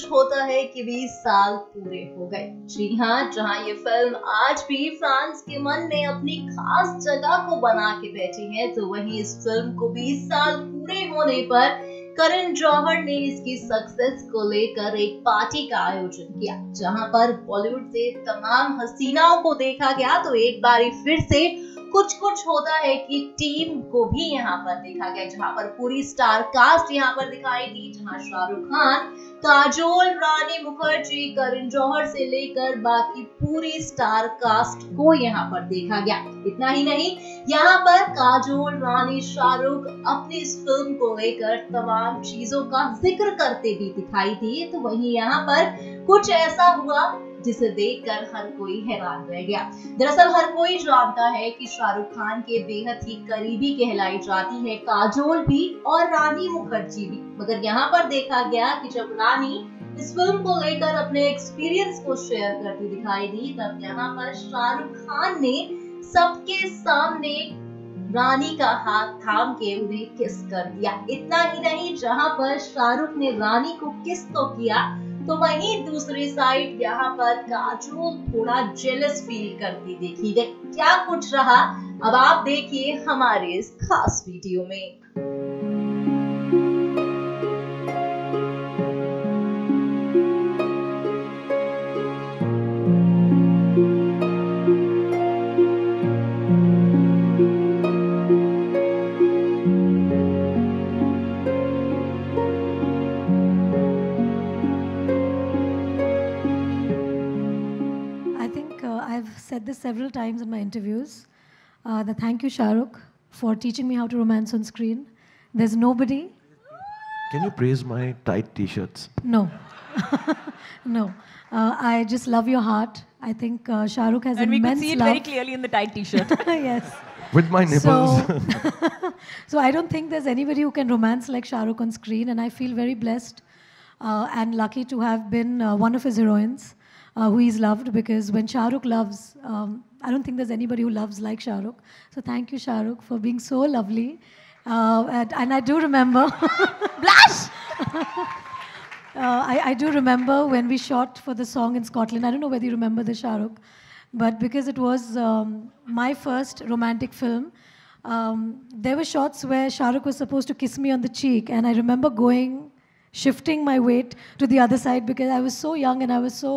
कुछ होता है कि 20 साल पूरे हो गए। जी हाँ, जहाँ ये फिल्म आज भी फैंस के मन में अपनी खास जगह को बना के बैठी है, तो वहीं इस फिल्म को 20 साल पूरे होने पर करण जौहर ने इसकी सक्सेस को लेकर एक पार्टी का आयोजन किया, जहां पर बॉलीवुड से तमाम हसीनाओं को देखा गया। तो एक बार फिर से कुछ होता है कि टीम को भी यहाँ पर देखा गया, जहाँ पर पूरी स्टार कास्ट यहाँ पर दिखाई दी, जहाँ शाहरुख खान, काजोल, रानी मुखर्जी, करण जौहर से लेकर बाकी पूरी स्टार कास्ट को यहाँ पर देखा गया। इतना ही नहीं, यहाँ पर काजोल, रानी, शाहरुख अपनी इस फिल्म को लेकर तमाम चीजों का जिक्र करते भी दिखाई दिए। तो वहीं यहाँ पर कुछ ऐसा हुआ जिसे देखकर हर कोई हैरान रह गया। दरअसल हर कोई जानता है कि शाहरुख खान के बेहद ही करीबी कहलाई जाती है काजोल भी और रानी मुखर्जी भी, मगर यहाँ पर देखा गया कि जब रानी इस फिल्म को लेकर अपने एक्सपीरियंस को शेयर करती दिखाई दी, तब यहाँ पर शाहरुख खान ने सबके सामने रानी का हाथ थाम के उन्हें किस कर दिया। इतना ही नहीं, जहाँ पर शाहरुख ने रानी को किस तो किया, तो वहीं दूसरी साइड यहाँ पर काजोल थोड़ा जेलस फील करती देखी गई। क्या कुछ रहा, अब आप देखिए हमारे इस खास वीडियो में। Said this several times in my interviews. Thank you, Shahrukh, for teaching me how to romance on screen. There's nobody. Can you praise my tight t-shirts? No. No. I just love your heart. I think Shahrukh has and immense love. And we could see it very clearly in the tight t-shirt. Yes. With my nipples. So I don't think there's anybody who can romance like Shahrukh on screen, and I feel very blessed and lucky to have been one of his heroines. Who he's loved, because when Shahrukh loves, I don't think there's anybody who loves like Shahrukh. So thank you, Shahrukh, for being so lovely. And I do remember... Blush! I do remember when we shot for the song in Scotland. I don't know whether you remember the Shahrukh, but because it was my first romantic film, there were shots where Shahrukh was supposed to kiss me on the cheek, and I remember shifting my weight to the other side because I was so young and I was so...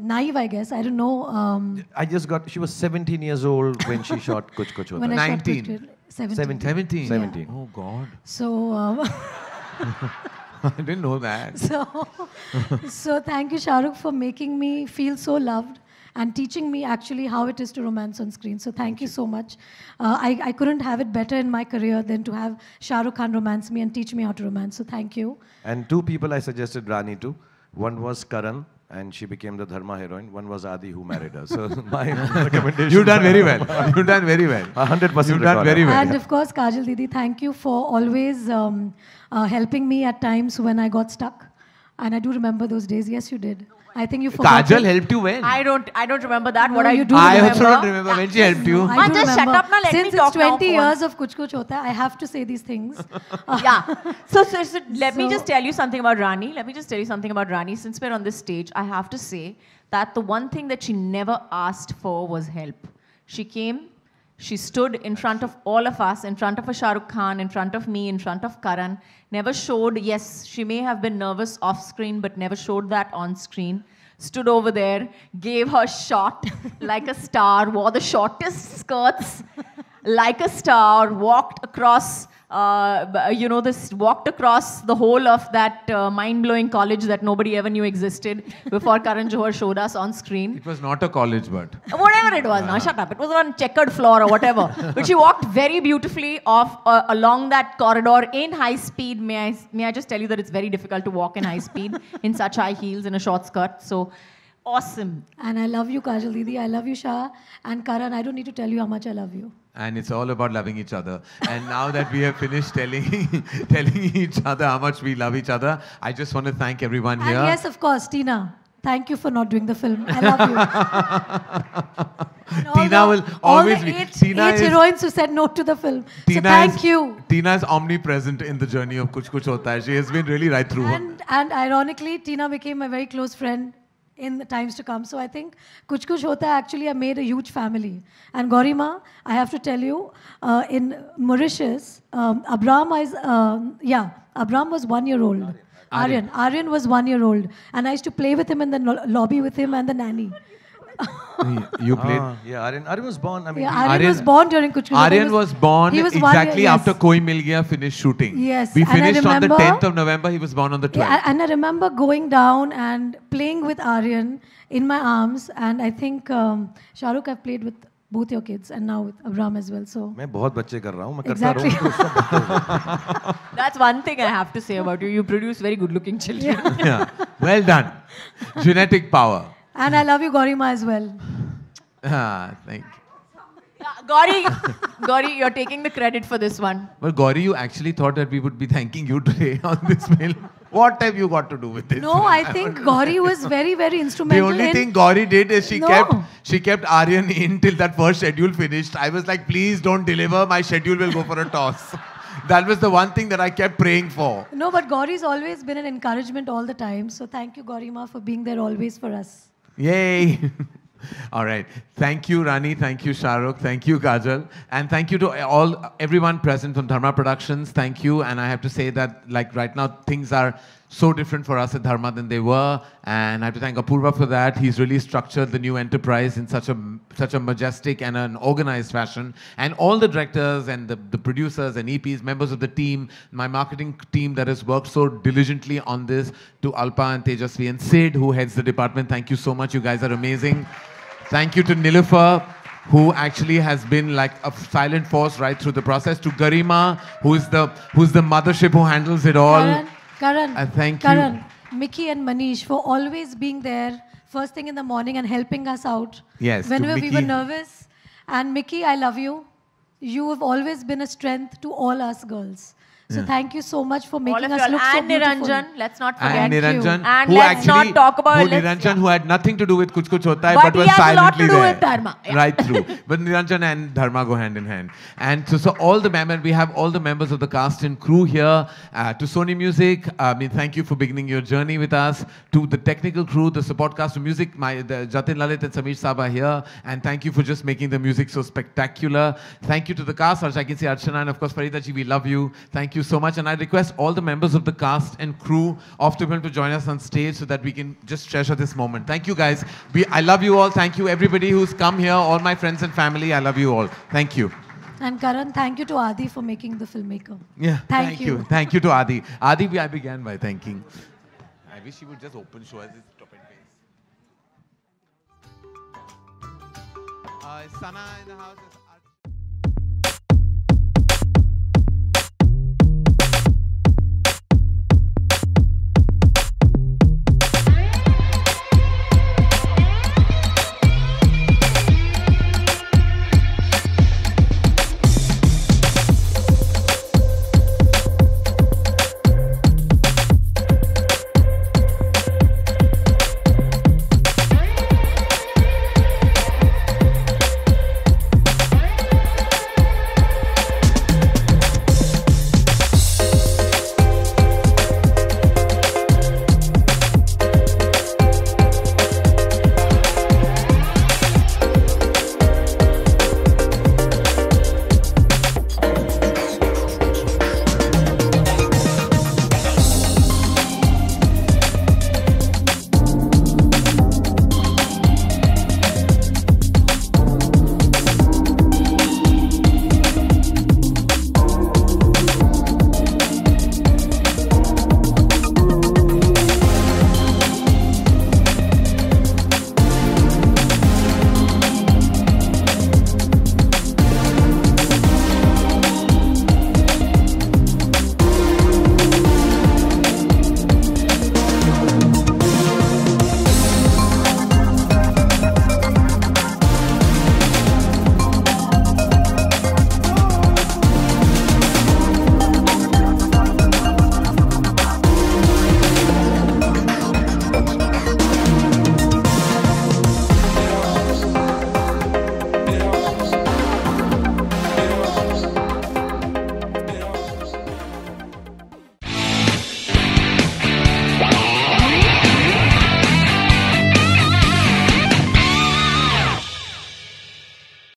naive, I guess. I don't know. She was 17 years old when she shot Kuch Kuch Hota. When I 19. Shot 17. 17. Oh, God. So... I didn't know that. So thank you, Shahrukh, for making me feel so loved and teaching me actually how it is to romance on screen. So thank you so much. I couldn't have it better in my career than to have Shahrukh Khan romance me and teach me how to romance. So thank you. And two people I suggested Rani to. One was Karan, and she became the Dharma heroine. One was Adi, who married her. So my recommendation. You've done very well. You've done very well. 100%. You've done very well. And of course, Kajal Didi, thank you for always helping me at times when I got stuck. And I do remember those days. Yes, you did. I think you forgot. Kajal helped you when? I don't remember that. No, what you I do I remember. also don't remember when she helped you. I do just shut remember. up now, let me Since talk it's 20 now, years of Kuch Kuch Hota hai, I have to say these things. Yeah. So let me just tell you something about Rani. Let me just tell you something about Rani. Since we're on this stage, I have to say that the one thing that she never asked for was help. She came, she stood in front of all of us, in front of a Shahrukh Khan, in front of me, in front of Karan, never showed, yes, she may have been nervous off screen, but never showed that on screen. Stood over there, gave her shot like a star, wore the shortest skirts like a star, walked across, walked across the whole of that mind-blowing college that nobody ever knew existed before Karan Johar showed us on screen. It was not a college, but... Whatever it was, now shut up. It was on checkered floor or whatever. But she walked very beautifully along that corridor in high speed. May I just tell you that it's very difficult to walk in high speed in such high heels in a short skirt. So, awesome. And I love you, Kajal Didi. I love you, Shah. And Karan, I don't need to tell you how much I love you. And it's all about loving each other. And now that we have finished telling each other how much we love each other, I just want to thank everyone here. And yes, of course, Tina. thank you for not doing the film. I love you. And Tina will always be. Tina eight is, heroines who said no to the film. Tina So thank is, you. Tina is omnipresent in the journey of Kuch Kuch Hota Hai. She has been really right through. And ironically, Tina became my very close friend in the times to come. So I think Kuch Kuch Hota Hai actually I made a huge family. And Gaurima, I have to tell you, in Mauritius, Abram was 1 year old. Aryan was 1 year old. And I used to play with him in the lobby with him and the nanny. You played. Yeah, Aryan was born. I mean, Yeah, Aryan was born during Kuch Kuch Hota Hai. Aryan was born he was 1 exactly year, yes. after Koi Mil Gaya finished shooting. Yes, We and I finished on the remember- 10th of November. He was born on the 12th. Yeah, and I remember going down and playing with Aryan in my arms. And I think Shahrukh, I've played with both your kids and now with Abram as well. So मैं बहुत बच्चे कर रहा हूँ. मैं करता exactly. रहूँ तो सब बच्चे हो जाएंगे. That's one thing I have to say about you. You produce very good-looking children. Yeah. Well done. Genetic power. And I love you, Gaurima, as well. Thank you. Gauri, you're taking the credit for this one. Well, Gauri, you actually thought that we would be thanking you today on this film. What have you got to do with this? No, I think Gauri was very, very The instrumental. only thing Gauri did is she No. kept Aryan in till that first schedule finished. I was like, please don't deliver. My schedule will go for a toss. That was the one thing that I kept praying for. No, but Gauri's always been an encouragement all the time. So thank you, Gaurima, for being there always for us. Yay! All right. Thank you, Rani. Thank you, Shahrukh. Thank you, Kajal. And thank you to everyone present from Dharma Productions. Thank you. And I have to say that, like, right now, things are so different for us at Dharma than they were. And I have to thank Apurva for that. He's really structured the new enterprise in such a majestic and an organized fashion. And all the directors and the producers and EPs, members of the team, my marketing team that has worked so diligently on this, to Alpa and Tejasvi and Sid, who heads the department. Thank you so much. You guys are amazing. Thank you to Nilofer, who actually has been like a silent force right through the process. To Garima, who's the mothership who handles it all. Karan, thank Karan, Mickey and Manish for always being there first thing in the morning and helping us out. Yes, Whenever we were Mickey. nervous. And Mickey, I love you. You have always been a strength to all us girls. So thank you so much for All making of us you all. look so And beautiful. Niranjan, let's not forget. And Niranjan, And who let's actually, not talk about Niranjan, who had nothing to do with Kuch Kuch Hota Hai, But but he was has a lot silently to do there. with Dharma. Yeah. Right through. But Niranjan and Dharma go hand in hand. And so all the members, we have all the members of the cast and crew here. To Sony Music, thank you for beginning your journey with us. To the technical crew, the support cast of music, the Jatin Lalit and Sameer Saba here. And thank you for just making the music so spectacular. Thank you to the cast, I can say Archana, and of course Farida ji, we love you. Thank you so much. And I request all the members of the cast and crew of the film to join us on stage so that we can just treasure this moment. Thank you guys. I love you all. Thank you everybody who's come here, all my friends and family. I love you all. Thank you. And Karan, thank you to Adi for making the filmmaker. Yeah. Thank you. Thank you to Adi. Adi, I began by thanking. I wish he would just open show as his top and base. Sana in the house.